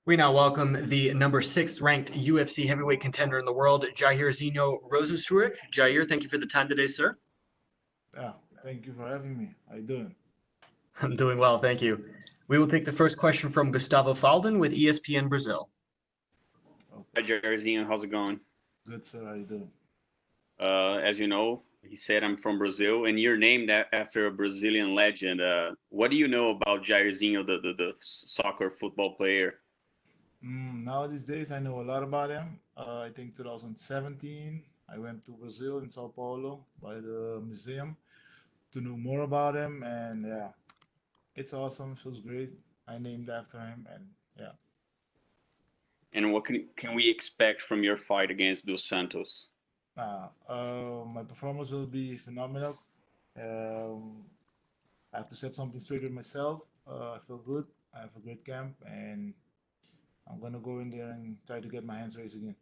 We now welcome the number 6 ranked UFC heavyweight contender in the world, Jairzinho Rozenstruik. Jair, thank you for the time today, sir. Yeah, thank you for having me. How you doing? I'm doing well, thank you. We will take the first question from Gustavo Falden with ESPN Brazil. Hi, Okay, Jairzinho. How's it going? good sir. How you doing? As you know, he said I'm from Brazil, and you're named after a Brazilian legend. What do you know about Jairzinho, the soccer football player? Now these days, I know a lot about him. I think 2017, I went to Brazil in Sao Paulo by the museum to know more about him, and yeah, it's awesome. Feels great. I named after him, and yeah. And what can we expect from your fight against Dos Santos? My performance will be phenomenal. Um, I have to set something straight with myself. I feel good. I have a great camp, and I'm gonna go in there and try to get my hands raised again.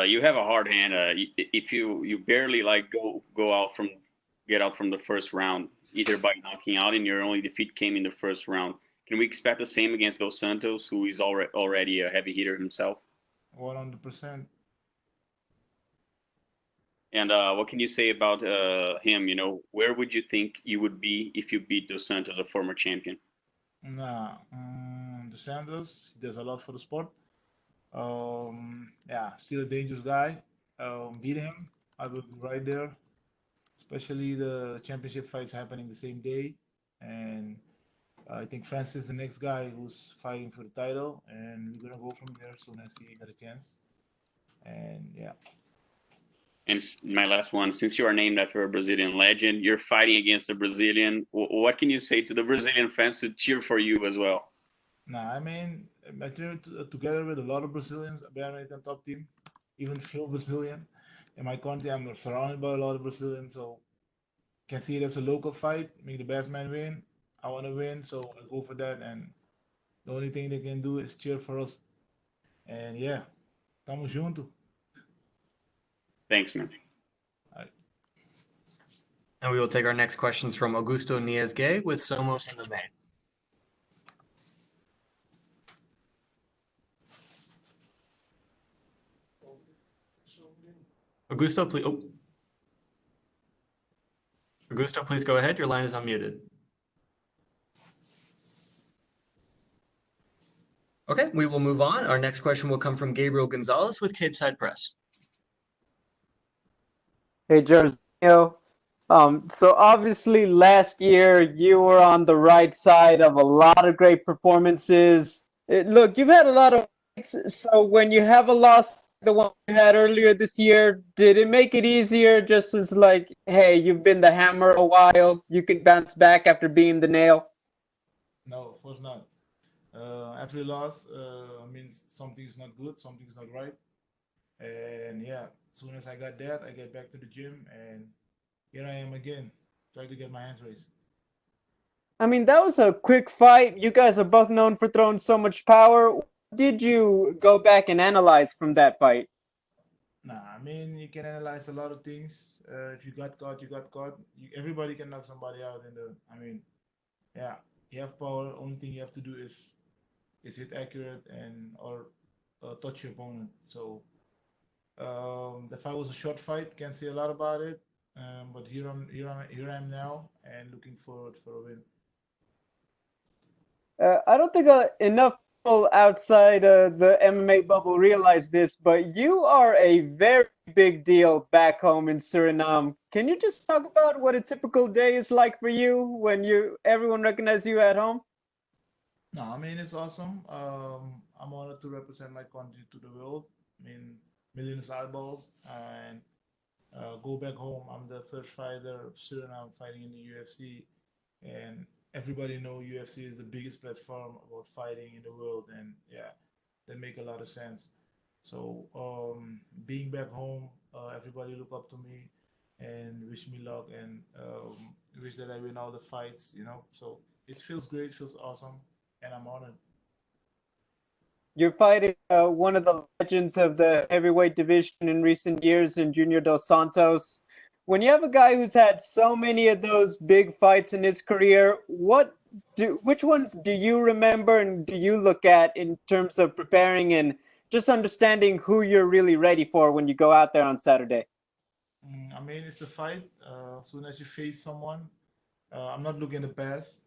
You have a hard hand. If you barely like go out from get out from the first round, either by knocking out, and your only defeat came in the first round. Can we expect the same against Dos Santos, who is already a heavy hitter himself? 100%. And what can you say about him? Where would you think you would be if you beat Dos Santos, a former champion? The Sanders does a lot for the sport. Yeah, still a dangerous guy. Beat him, I will be right there. Especially the championship fights happening the same day, and I think Francis is the next guy who's fighting for the title, and we're gonna go from there as soon as he got a chance. And yeah, And my last one, since you are named after a Brazilian legend, you're fighting against a Brazilian. What can you say to the Brazilian fans to cheer for you as well? I mean, I trained together with a lot of Brazilians, the American top team, even Phil Brazilian. In my country, I'm surrounded by a lot of Brazilians, so can see it as a local fight. Make the best man win. I want to win, so I go for that. And the only thing they can do is cheer for us. And yeah, tamo junto. Thanks, man. All And we will take our next questions from Augusto Niesgue with Somos MMA. Augusto, please. Oh. Augusto, please go ahead. Your line is unmuted. Okay, we will move on. Our next question will come from Gabriel Gonzalez with Cape Side Press. Hey, Jairzinho. So obviously last year you were on the right side of a lot of great performances. Look, you've had a lot of fights, so when you have a loss, the one you had earlier this year, did it make it easier just as like, hey, you've been the hammer a while, you can bounce back after being the nail? No, of course not. After a loss, means something is not good, something is not right. And yeah, as soon as I got that, I get back to the gym, and here I am again, trying to get my hands raised. I mean, that was a quick fight. You guys are both known for throwing so much power. What did you go back and analyze from that fight? You can analyze a lot of things. If you got caught, you got caught. Everybody can knock somebody out in the. Yeah, you have power. Only thing you have to do is hit accurate and or touch your opponent. So the fight was a short fight. Can't say a lot about it. But here I am now, and looking forward for a win. I don't think enough people outside the MMA bubble realize this, but you are a very big deal back home in Suriname. Can you just talk about what a typical day is like for you when everyone recognizes you at home? No, it's awesome. I'm honored to represent my country to the world. Millions of eyeballs, and go back home. I'm the first fighter of Suriname fighting in the UFC, and everybody know UFC is the biggest platform about fighting in the world, and yeah, that make a lot of sense. So being back home, everybody look up to me and wish me luck and wish that I win all the fights. So it feels great, feels awesome, and I'm honored. You're fighting one of the legends of the heavyweight division in recent years in Junior Dos Santos. When you have a guy who's had so many of those big fights in his career, what which ones do you remember and do you look at in terms of preparing and just understanding who you're really ready for when you go out there on Saturday? I mean, it's a fight. As soon as you face someone, I'm not looking the past.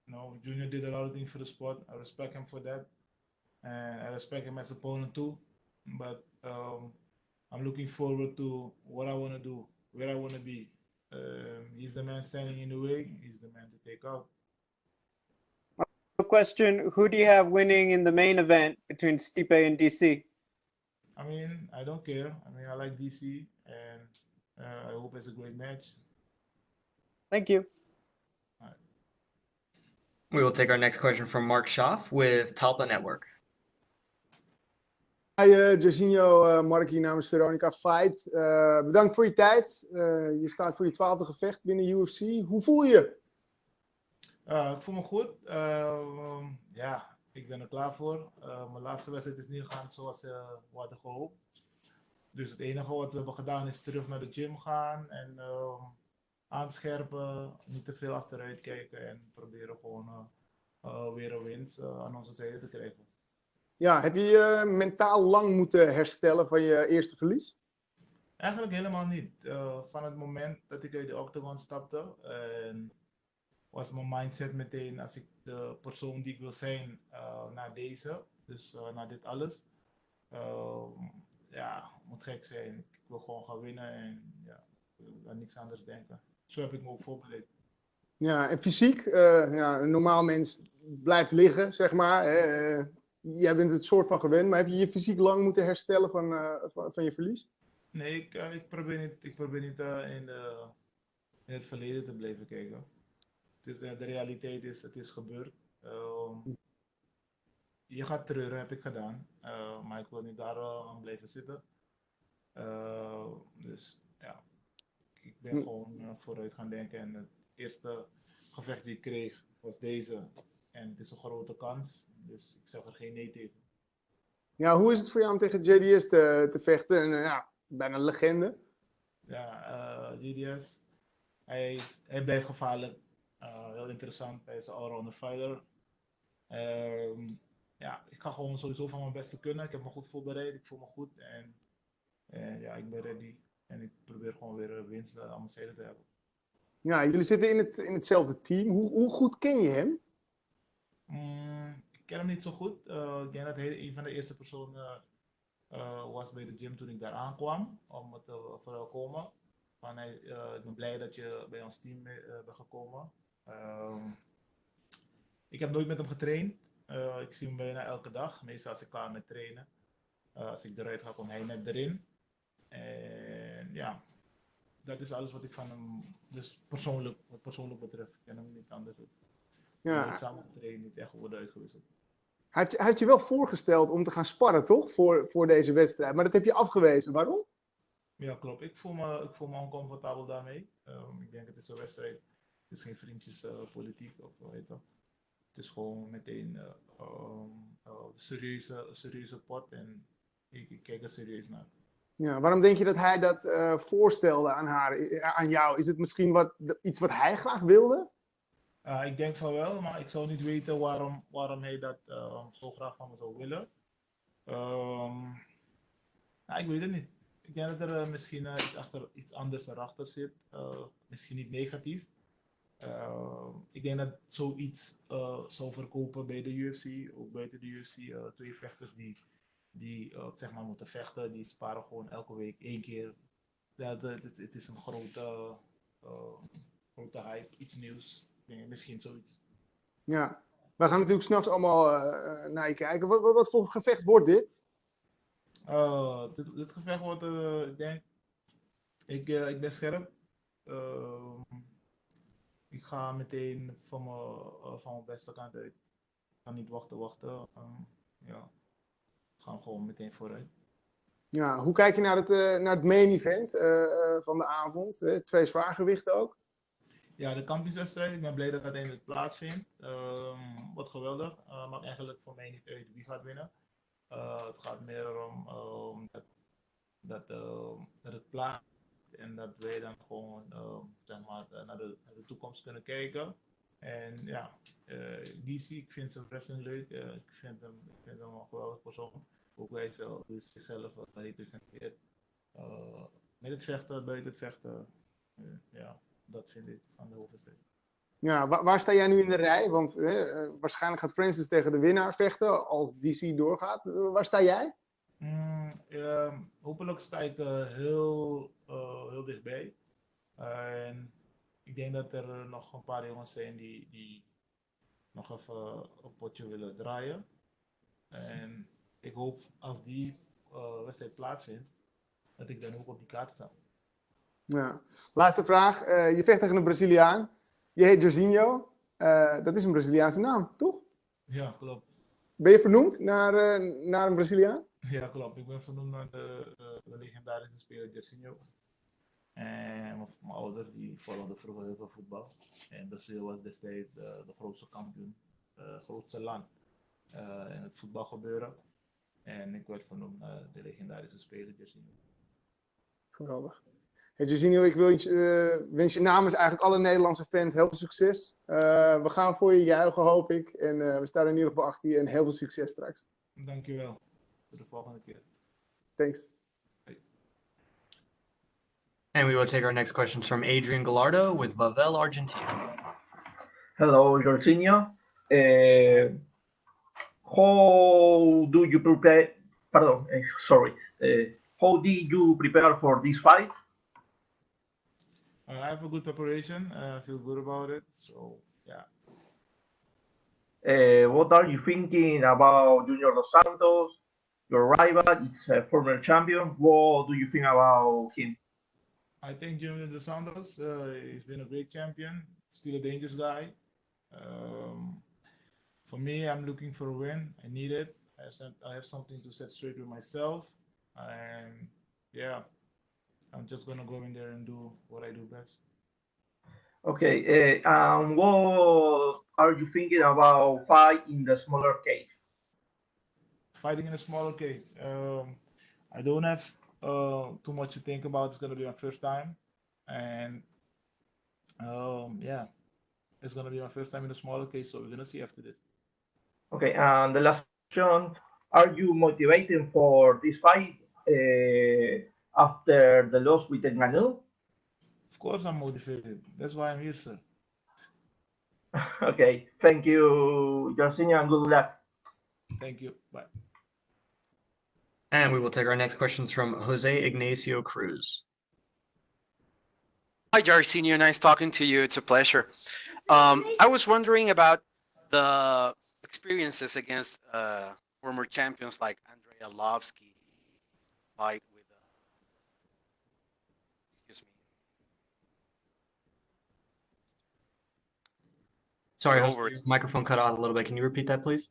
You know, Junior did a lot of things for the sport. I respect him for that, and I respect him as opponent too. But I'm looking forward to what I want to do, where I want to be. He's the man standing in the way. He's the man to take out. Question, who do you have winning in the main event between Stipe and DC? I mean, I don't care. I mean, I like DC, and I hope it's a great match. Thank you. All right. We will take our next question from Mark Schaaf with Talpa Network. Hi Jairzinho, Mark hier namens Veronica Fight. Bedankt voor je tijd. Je staat voor je 12e gevecht binnen UFC. Hoe voel je? Ik voel me goed. Ja, ik ben er klaar voor. Mijn laatste wedstrijd is niet gegaan zoals we hadden gehoopt. Dus het enige wat we hebben gedaan is terug naar de gym gaan en aanscherpen, niet te veel achteruit kijken en proberen gewoon weer een winst aan onze zijde te krijgen. Ja, heb je je mentaal lang moeten herstellen van je eerste verlies? Eigenlijk helemaal niet. Van het moment dat ik uit de octagon stapte, was mijn mindset meteen als ik de persoon die ik wil zijn na deze, dus na dit alles. Ja, moet gek zijn. Ik wil gewoon gaan winnen en ja, ik wil aan niks anders denken. Zo heb ik me ook voorbereid. Ja, en fysiek, ja, een normaal mens blijft liggen, zeg maar. Jij bent het soort van gewend, maar heb je je fysiek lang moeten herstellen van je verlies? Nee, ik probeer niet in het verleden te blijven kijken. De realiteit is, het is gebeurd. Je gaat treuren, heb ik gedaan. Maar ik wil niet daar aan blijven zitten. Dus ja, ik ben gewoon vooruit gaan denken. En het eerste gevecht die ik kreeg was deze. En het is een grote kans. Dus ik zeg er geen nee tegen. Ja, hoe is het voor jou om tegen JDS te vechten? En, ja, bijna een legende. Ja, JDS, hij blijft gevaarlijk. Heel interessant. Hij is een allrounder fighter. Ja, ik ga gewoon sowieso van mijn beste kunnen. Ik heb me goed voorbereid. Ik voel me goed. En ja, ik ben ready. En ik probeer gewoon weer winst aan mijn zijde te hebben. Ja, jullie zitten in hetzelfde team. Hoe goed ken je hem? Ik ken hem niet zo goed. Ik denk dat hij een van de eerste personen was bij de gym toen ik daar aankwam. Om het te verwelkomen. Ik ben blij dat je bij ons team bent gekomen. Ik heb nooit met hem getraind. Ik zie hem bijna elke dag. Meestal als ik klaar met trainen. Als ik eruit ga, komt hij net erin. En ja, dat is alles wat ik van hem, dus wat persoonlijk betreft, ik ken hem niet anders. We hebben nooit samen getraind, niet echt worden uitgewisseld. Hij heeft je wel voorgesteld om te gaan sparren, toch? Voor deze wedstrijd. Maar dat heb je afgewezen. Waarom? Ja, klopt. Ik voel me oncomfortabel daarmee. Ik denk het is een wedstrijd. Het is geen vriendjespolitiek of weet je. Het is gewoon meteen serieuze pot en ik kijk er serieus naar. Ja, waarom denk je dat hij dat voorstelde aan jou? Is het misschien iets wat hij graag wilde? Ik denk van wel, maar ik zou niet weten waarom hij dat zo graag van me zou willen. Nou, ik weet het niet. Ik denk dat er misschien iets anders erachter zit. Misschien niet negatief. Ik denk dat zoiets zou verkopen bij de UFC, ook buiten de UFC. Twee vechters die zeg maar moeten vechten, die sparen gewoon elke week 1 keer. Ja, het is een grote hype, iets nieuws. Misschien zoiets. Ja, we gaan natuurlijk s'nachts allemaal naar je kijken. Wat voor gevecht wordt dit? Dit gevecht wordt, ik denk, ik ben scherp. Ik ga meteen van mijn beste kant uit. Ik ga niet wachten. Ja, we gaan gewoon meteen vooruit. Ja, hoe kijk je naar het main event van de avond? 2 zwaargewichten ook. Ja, de kampioenswedstrijd. Ik ben blij dat dat eindelijk plaatsvindt. Wordt geweldig. Maakt eigenlijk voor mij niet uit wie gaat winnen. Het gaat meer om dat het plaatsvindt en dat wij dan gewoon zeg maar, naar de toekomst kunnen kijken. En ja, DC, ik vind zijn wrestling leuk. Ik vind hem een geweldig persoon. Ook hoe hij zichzelf representeert. Uh, met het vechten, buiten het vechten. Ja, dat vind ik aan de hoofdzijde. Ja, waar sta jij nu in de rij? Want waarschijnlijk gaat Francis tegen de winnaar vechten als DC doorgaat. Waar sta jij? Hopelijk sta ik heel dichtbij. En ik denk dat er nog een paar jongens zijn die nog even een potje willen draaien. En ik hoop als die wedstrijd plaatsvindt, dat ik dan ook op die kaart sta. Ja. Laatste vraag. Je vecht tegen een Braziliaan. Je heet Jairzinho. Dat is een Braziliaanse naam, toch? Ja, klopt. Ben je vernoemd naar een Braziliaan? Ja, klopt. Ik ben vernoemd naar de legendarische speler Jairzinho. En mijn ouders die volgden vroeger heel veel voetbal. En Brazil was destijds de grootste kampioen, grootste land in het voetbalgebeuren. En ik werd vernoemd naar de legendarische speler Jairzinho. Geweldig. Hey, Jairzinho, ik wens je namens eigenlijk alle Nederlandse fans heel veel succes. We gaan voor je juichen, hoop ik. En we staan in ieder geval achter je en heel veel succes straks. Dankjewel. Tot de volgende keer. Thanks. And we will take our next questions from Adrian Gallardo with Vavel, Argentina. Hello, Jorginho. How do you prepare? Pardon, sorry. How did you prepare for this fight? I have a good preparation. I feel good about it. So, yeah. What are you thinking about Junior Dos Santos, your rival? It's a former champion. What do you think about him? I think Jaizihno Rozenstruik, he's been a great champion. Still a dangerous guy. For me, I'm looking for a win. I need it. I have something to set straight with myself. And yeah, I'm just gonna go in there and do what I do best. Okay, what are you thinking about fight in the smaller cage? Fighting in a smaller cage. I don't have too much to think about. It's gonna be my first time, and yeah, it's gonna be my first time in a smaller cage. So we're gonna see after this. Okay, and the last question, are you motivated for this fight after the loss with Enganu? Of course, I'm motivated. That's why I'm here, sir. Okay, thank you, Jorginho, and good luck. Thank you. Bye. And we will take our next questions from Jose Ignacio Cruz. Hi, Jairzinho. Nice talking to you. It's a pleasure. I was wondering about the experiences against former champions like Andrei Arlovsky, fight with, excuse me, Sorry, over. Jose, your microphone cut out a little bit. Can you repeat that, please?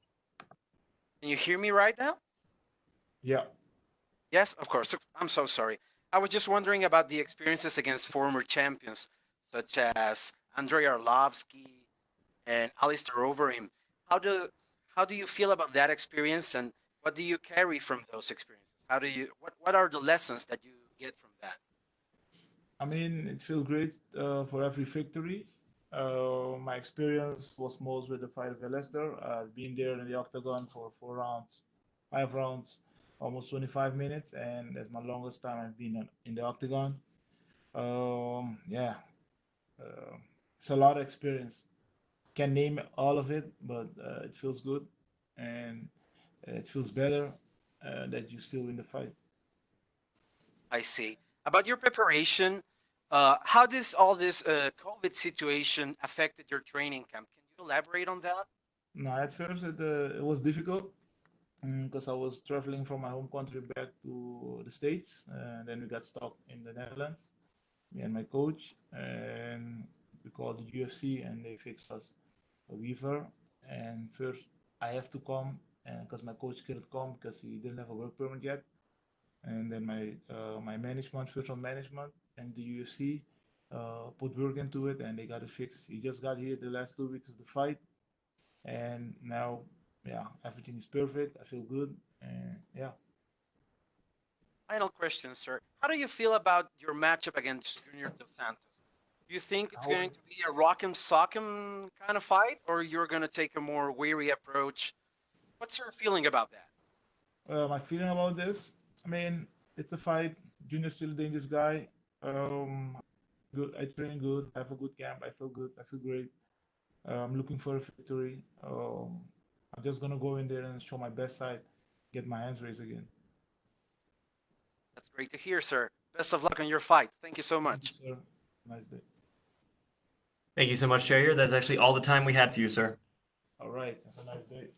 Can you hear me right now? Yeah. Yes, of course. I'm so sorry. I was just wondering about the experiences against former champions such as Andrei Arlovsky and Alistair Overeem. How do you feel about that experience, and what do you carry from those experiences? What are the lessons that you get from that? I mean, it feels great for every victory. My experience was most with the fight of Leicester. I've been there in the octagon for 4 rounds, 5 rounds, almost 25 minutes, and that's my longest time I've been in the octagon. Yeah, it's a lot of experience. Can't name all of it, but it feels good, and it feels better that you're still in the fight. I see. About your preparation, how does all this COVID situation affected your training camp? Can you elaborate on that? No, at first it was difficult because I was traveling from my home country back to the States, and then we got stuck in the Netherlands, me and my coach, and we called the UFC, and they fixed us a waiver. And first, I have to come, because my coach couldn't come because he didn't have a work permit yet. And then my management, first on management, and the UFC put work into it, and they got it fixed. He just got here the last 2 weeks of the fight, and now, yeah, everything is perfect. I feel good, and yeah. Final question, sir. How do you feel about your matchup against Junior Dos Santos? Do you think it's How- going to be a rock'em sock'em kind of fight, or you're going to take a more wary approach? What's your feeling about that? My feeling about this, I mean, it's a fight. Junior's still a dangerous guy. Good. I train good. I have a good camp. I feel good. I feel great. I'm looking for a victory. I'm just gonna go in there and show my best side, get my hands raised again. That's great to hear, sir. Best of luck on your fight. Thank you so Thank much. you, sir. Nice day. Thank you so much, Jair. That's actually all the time we had for you, sir. All right. Have a nice day.